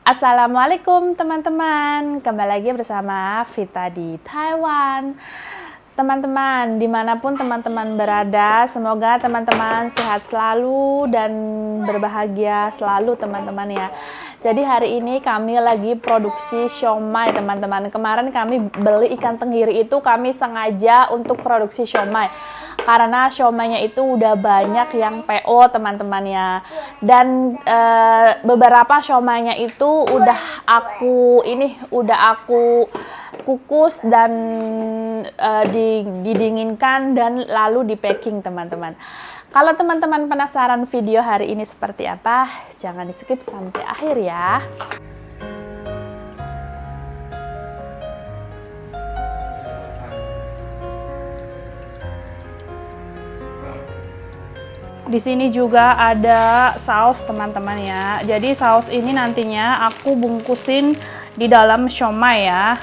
Assalamualaikum teman-teman, kembali lagi bersama Vita di Taiwan. Teman-teman, dimanapun teman-teman berada, semoga teman-teman sehat selalu dan berbahagia selalu teman-teman ya. Jadi hari ini kami lagi produksi siomay teman-teman. Kemarin kami beli ikan tenggiri itu kami sengaja untuk produksi siomay. Karena siomaynya itu udah banyak yang PO teman-teman ya. Dan beberapa siomaynya itu udah aku kukus dan didinginkan dan lalu di packing teman-teman. Kalau teman-teman penasaran video hari ini seperti apa, jangan di skip sampai akhir ya. Di sini juga ada saus teman-teman ya. Jadi saus ini nantinya aku bungkusin di dalam siomay ya.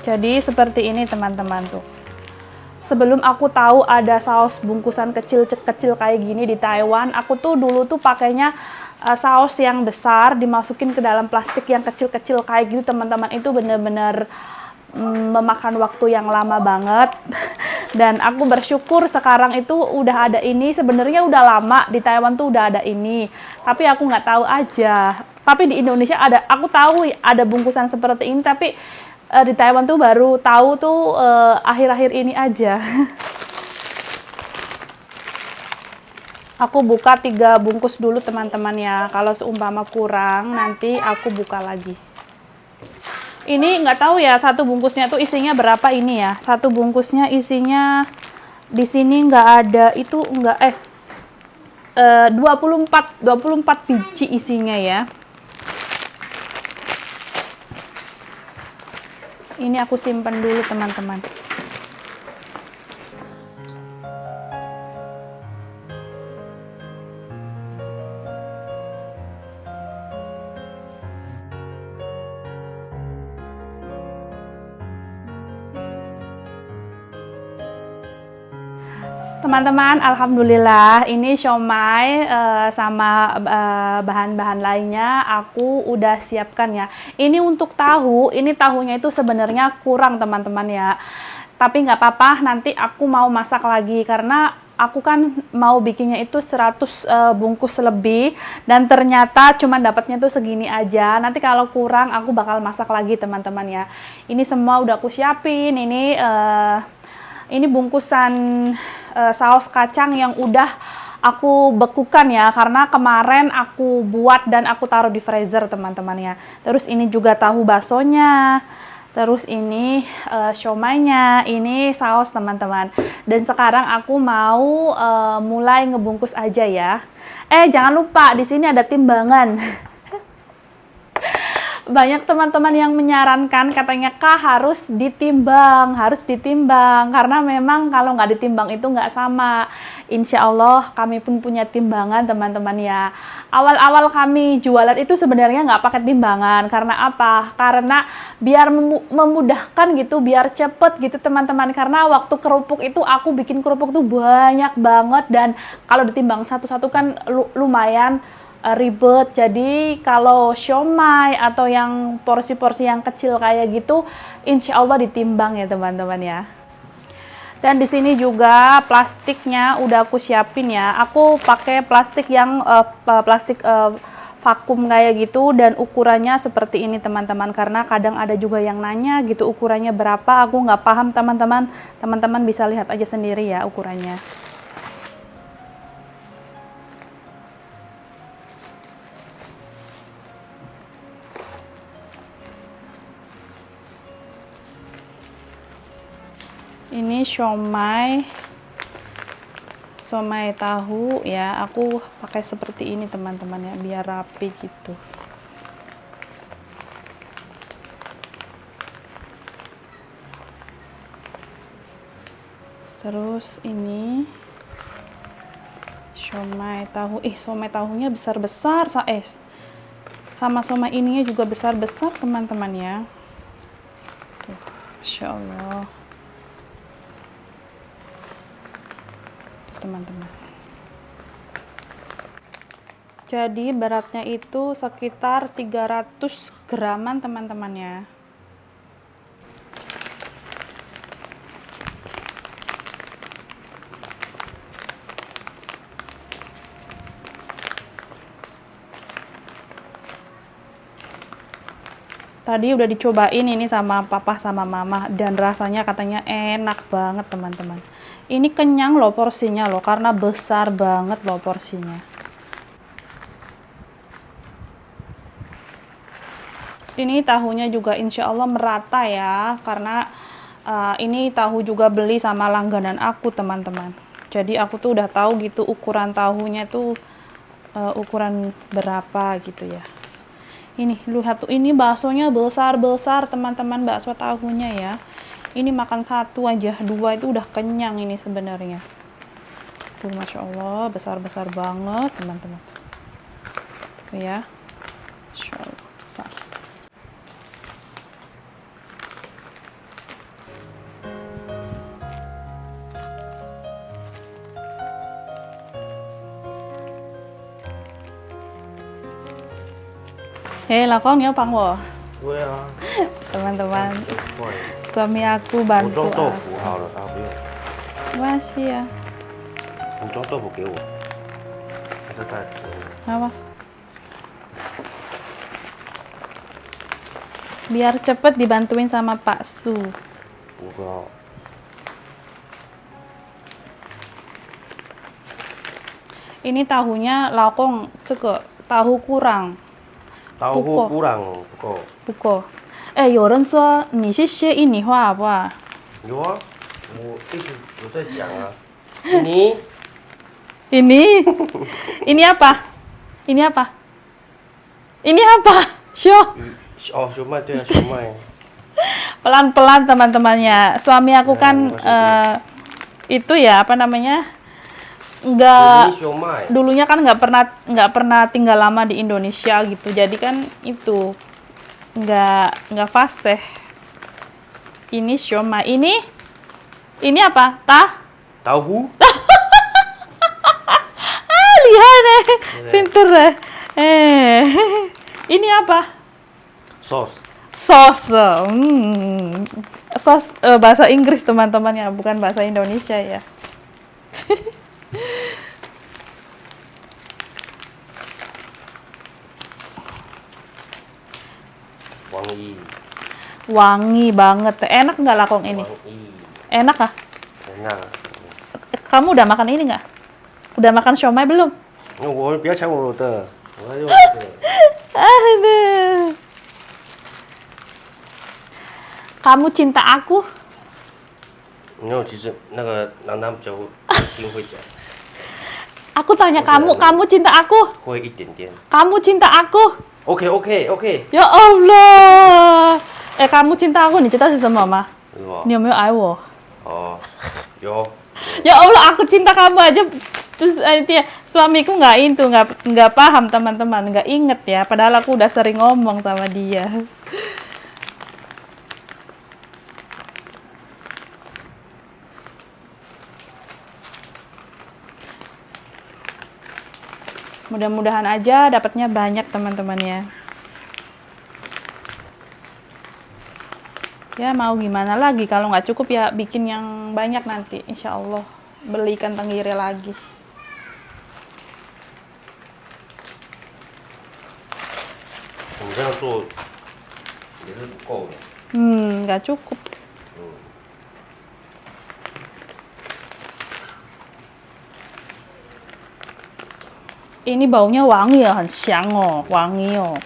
Jadi seperti ini teman-teman tuh. Sebelum aku tahu ada saus bungkusan kecil-kecil kayak gini di Taiwan, aku tuh dulu tuh pakainya saus yang besar dimasukin ke dalam plastik yang kecil-kecil kayak gitu teman-teman. Itu bener-bener memakan waktu yang lama banget. Dan aku bersyukur sekarang itu udah ada ini. Sebenarnya udah lama di Taiwan tuh udah ada ini, tapi aku nggak tahu aja. Tapi di Indonesia ada, aku tahu ada bungkusan seperti ini, tapi di Taiwan tuh baru tahu tuh akhir-akhir ini aja. Aku buka 3 bungkus dulu teman-teman ya. Kalau seumpama kurang nanti aku buka lagi. Ini nggak tahu ya satu bungkusnya tuh isinya berapa ini ya. Satu bungkusnya isinya di sini nggak ada itu nggak 24 biji isinya ya. Ini aku simpan dulu teman-teman. Teman-teman, alhamdulillah ini siomay sama bahan-bahan lainnya aku udah siapkan ya. Ini untuk tahu, ini tahunya itu sebenarnya kurang teman-teman ya. Tapi nggak apa-apa, nanti aku mau masak lagi karena aku kan mau bikinnya itu 100 bungkus lebih dan ternyata cuma dapatnya tuh segini aja. Nanti kalau kurang aku bakal masak lagi teman-teman ya. Ini semua udah aku siapin, ini bungkusan saus kacang yang udah aku bekukan ya, karena kemarin aku buat dan aku taruh di freezer teman-teman ya. Terus ini juga tahu baksonya, terus ini siomaynya, ini saus teman-teman. Dan sekarang aku mau mulai ngebungkus aja ya. Jangan lupa di sini ada timbangan. Banyak teman-teman yang menyarankan katanya Kak harus ditimbang karena memang kalau nggak ditimbang itu nggak sama. Insya Allah kami pun punya timbangan teman-teman ya. Awal-awal kami jualan itu sebenarnya nggak pakai timbangan karena apa? Karena biar memudahkan gitu, biar cepet gitu teman-teman. Karena waktu kerupuk itu aku bikin kerupuk tuh banyak banget dan kalau ditimbang satu-satu kan lumayan ribet. Jadi kalau siomay atau yang porsi-porsi yang kecil kayak gitu, insya Allah ditimbang ya teman-teman ya. Dan di sini juga plastiknya udah aku siapin ya. Aku pakai plastik yang plastik vakum kayak gitu dan ukurannya seperti ini teman-teman. Karena kadang ada juga yang nanya gitu ukurannya berapa. Aku nggak paham teman-teman. Teman-teman bisa lihat aja sendiri ya ukurannya. Ini siomay tahu ya, aku pakai seperti ini teman-teman ya, biar rapi gitu. Terus ini siomay tahu, siomay tahunya besar-besar, sama siomay ininya juga besar-besar teman-teman ya. Tuh, Masya Allah. teman-teman. Jadi beratnya itu sekitar 300 graman teman-teman ya. Tadi udah dicobain ini sama papa sama mama dan rasanya katanya enak banget teman-teman. Ini kenyang loh porsinya loh karena besar banget loh porsinya. Ini tahunya juga insya Allah merata ya karena ini tahu juga beli sama langganan aku teman-teman. Jadi aku tuh udah tahu gitu ukuran tahunya tuh ukuran berapa gitu ya. Ini lihat tuh, ini baksonya besar-besar teman-teman, bakso tahunya ya. Ini makan satu aja, dua itu udah kenyang ini sebenarnya. Tuh Masya Allah, besar-besar banget teman-teman. Tuh ya, Masya Allah, besar. Hei, lakon ya Pang Wo. Teman-teman, suami aku bantu aku. Masih ya. Apa? Biar cepet dibantuin sama Pak Su. Ini tahunya lakong, tahu kurang. 刀户不让不够。不够。哎，有人说你是学印尼话好不好？有啊，我一直有在讲啊。你 Ini, ini apa? Ini apa? Ini apa? Show. Oh, siomay tuh ya siomay. Pelan-pelan teman-temannya. Suami aku kan itu ya apa namanya? Dulunya kan nggak pernah tinggal lama di Indonesia gitu. Jadi kan itu nggak fasih. Ini siomay. Ini apa? Tahu? Lihat deh, pinter deh. Ini apa? Sos. Sos. Sos bahasa Inggris teman-temannya, bukan bahasa Indonesia ya. Wangi. Wangi banget. Enak nggak lakong ini? Wangi. Enak ah? Enak. Kamu udah makan ini nggak? Udah makan siomay belum? 我不要抢我的，我要用我的。 Aduh. Kamu cinta aku? 没有，其实那个楠楠比较听会讲， Aku tanya kamu cinta aku? 会一点点。 Kamu cinta aku? OK OK OK。 Ya Allah. Kamu cinta aku? 你知道是什么吗？ 是吧？你有没有爱我？ 哦，有。 Ya Allah, aku cinta kamu aja. Terus dia suamiku nggak paham teman-teman, nggak inget ya. Padahal aku udah sering ngomong sama dia. Mudah-mudahan aja dapatnya banyak teman-teman ya. Ya mau gimana lagi, kalau nggak cukup ya bikin yang banyak nanti. Insya Allah beli ikan tenggiri lagi. Nggak cukup. Ini baunya wangi ya, 很香哦, wangi oh.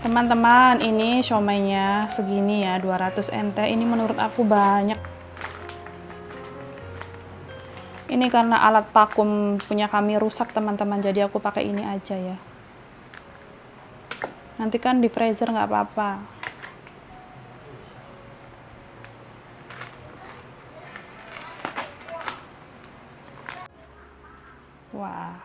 Teman-teman, ini siomaynya segini ya, 200 NT. Ini menurut aku banyak. Ini karena alat vakum punya kami rusak teman-teman, jadi aku pakai ini aja ya. Nanti kan di freezer nggak apa-apa. Wah.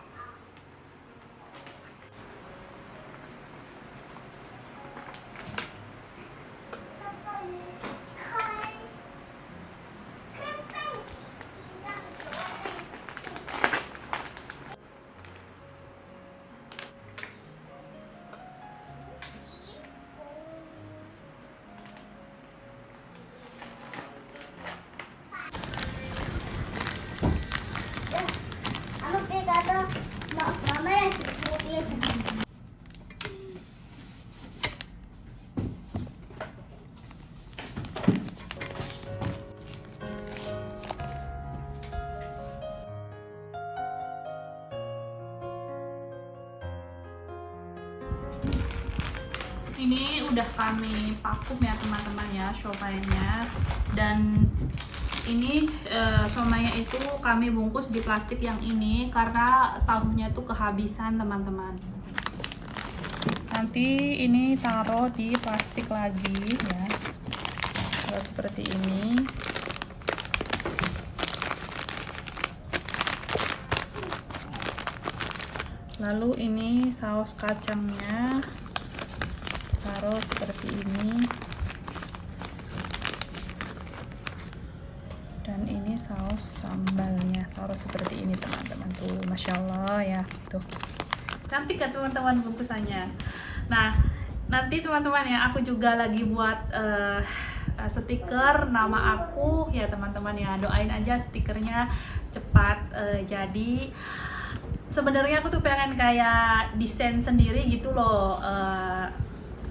Ini udah kami vakum ya teman-teman ya siomaynya, dan ini siomaynya itu kami bungkus di plastik yang ini karena tahunya itu kehabisan teman-teman. Nanti ini taruh di plastik lagi ya, seperti ini. Lalu ini saus kacangnya taruh seperti ini, dan ini saus sambalnya taruh seperti ini teman-teman. Tuh Masya Allah ya, tuh cantik kan teman-teman bungkusannya. Nah nanti teman-teman ya, aku juga lagi buat stiker nama aku ya teman-teman ya, doain aja stikernya cepat jadi. Sebenarnya aku tuh pengen kayak desain sendiri gitu loh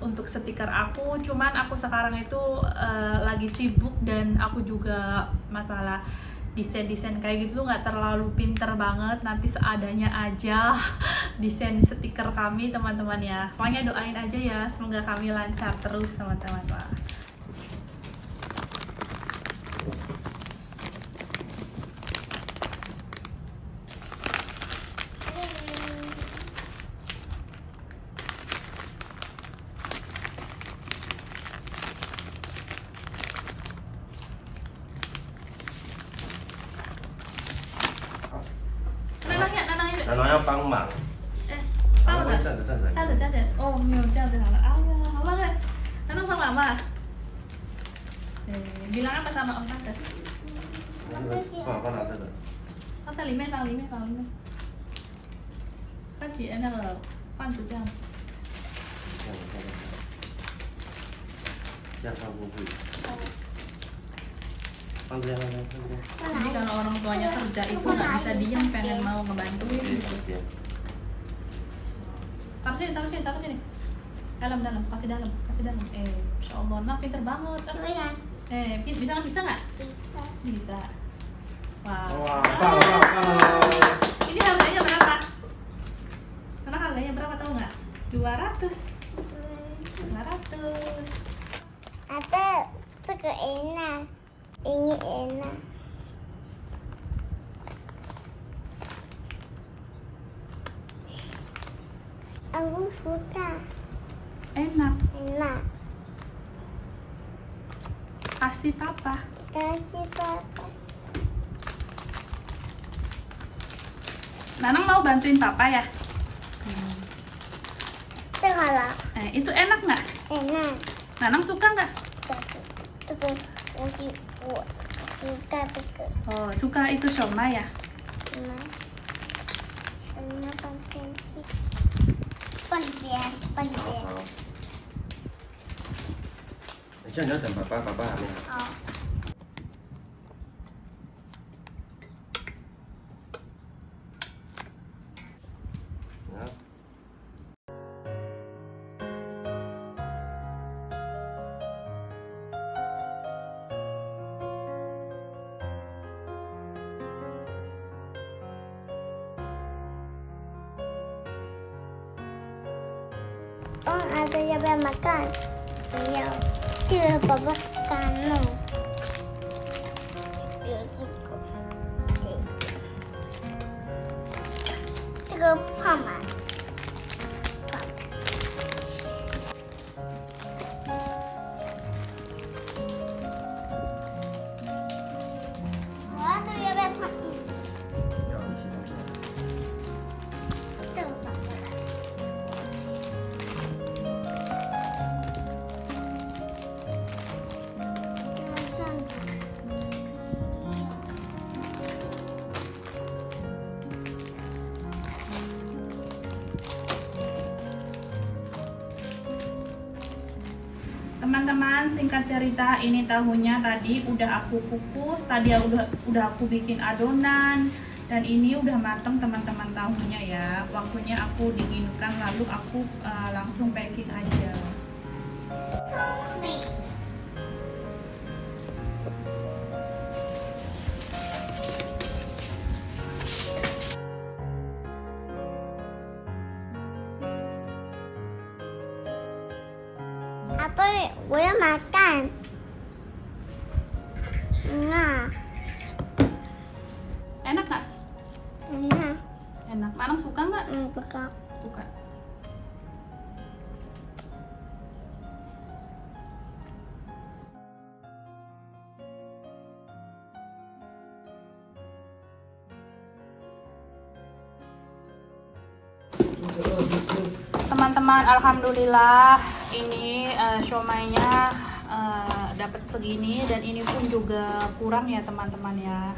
untuk stiker aku, cuman aku sekarang itu lagi sibuk dan aku juga masalah desain kayak gitu tuh nggak terlalu pinter banget, nanti seadanya aja desain stiker kami teman-teman ya. Pokoknya doain aja ya, semoga kami lancar terus teman-teman. Nanang要帮忙。帮了站着站着。站着站着，哦，没有这样子好了。哎呀，好棒哎！Nanang sama mama. Bilang apa sama om tante? 帮拿这个。放在里面，放里面，放里面。放几那个放子这样子。这样放进去。放这样，放这样。 Jadi kalau orang tuanya kerja itu nggak bisa diem, pengen mau ngebantuin gitu. Taruh sini, taruh sini, taruh sini. Dalam, kasih dalam, kasih dalam. Insya Allah, nah pinter banget. Bisa nggak? Bisa. Wow. Ini harganya berapa? Karena harganya berapa tahu nggak? 200. 200. Ada, 这个 enak. Ini enak. Aku suka. Enak. Enak. Kasih papa. Kasih papa. Nanang mau bantuin papa ya? Sekarang. Itu enak nggak? Enak. Nanang suka nggak? Aku suka. Oh, suka itu siomay ya? Enak. Enak penting. Penting. 现在你要等爸爸，爸爸还没来。好。Ada yang mau makan? Iya. Tidak, papa kamu. Ini paman. Ada yang mau makan? 要一起弄这个。这个转过来。 Teman-teman, singkat cerita, ini tahunya tadi udah aku kukus, tadi udah aku bikin adonan, dan ini udah mateng teman-teman tahunya ya. Waktunya aku dinginkan, lalu aku langsung packing aja. 我要makan. Nah, Enak nggak? nah, Enak. Manang suka nggak? buka. Suka. Teman-teman, alhamdulillah ini siomaynya dapat segini, dan ini pun juga kurang ya teman-teman ya.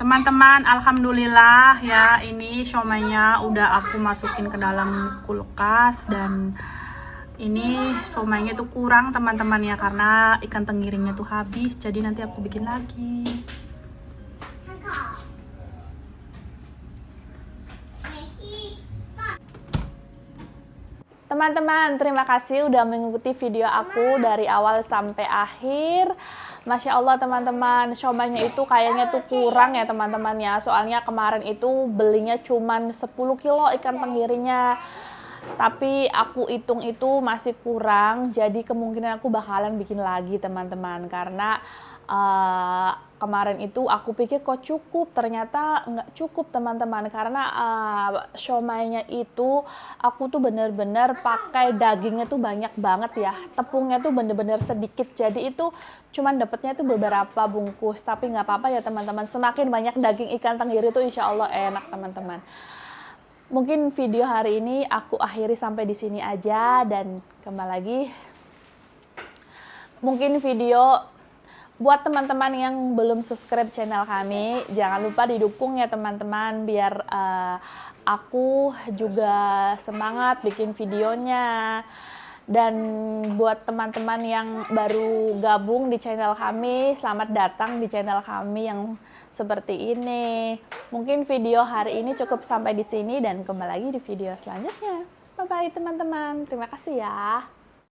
Teman-teman, alhamdulillah ya, ini siomaynya udah aku masukin ke dalam kulkas, dan ini siomaynya tuh kurang teman-teman ya, karena ikan tenggirinya tuh habis, jadi nanti aku bikin lagi. Teman-teman, terima kasih udah mengikuti video aku dari awal sampai akhir. Masya Allah teman-teman, siomaynya itu kayaknya tuh kurang ya teman-teman ya. Soalnya kemarin itu belinya cuman 10 kilo ikan tenggirinya. Tapi aku hitung itu masih kurang, jadi kemungkinan aku bakalan bikin lagi teman-teman. Karena kemarin itu aku pikir kok cukup, ternyata nggak cukup teman-teman. Karena siomaynya itu aku tuh bener-bener pakai dagingnya tuh banyak banget ya, tepungnya tuh bener-bener sedikit, jadi itu cuman dapetnya tuh beberapa bungkus. Tapi nggak apa-apa ya teman-teman, semakin banyak daging ikan tenggiri tuh insya Allah enak teman-teman. Mungkin video hari ini aku akhiri sampai di sini aja, dan kembali lagi mungkin video buat teman-teman yang belum subscribe channel kami, jangan lupa didukung ya teman-teman, biar aku juga semangat bikin videonya. Dan buat teman-teman yang baru gabung di channel kami, selamat datang di channel kami yang seperti ini. Mungkin video hari ini cukup sampai di sini, dan kembali lagi di video selanjutnya. Bye-bye teman-teman, terima kasih ya.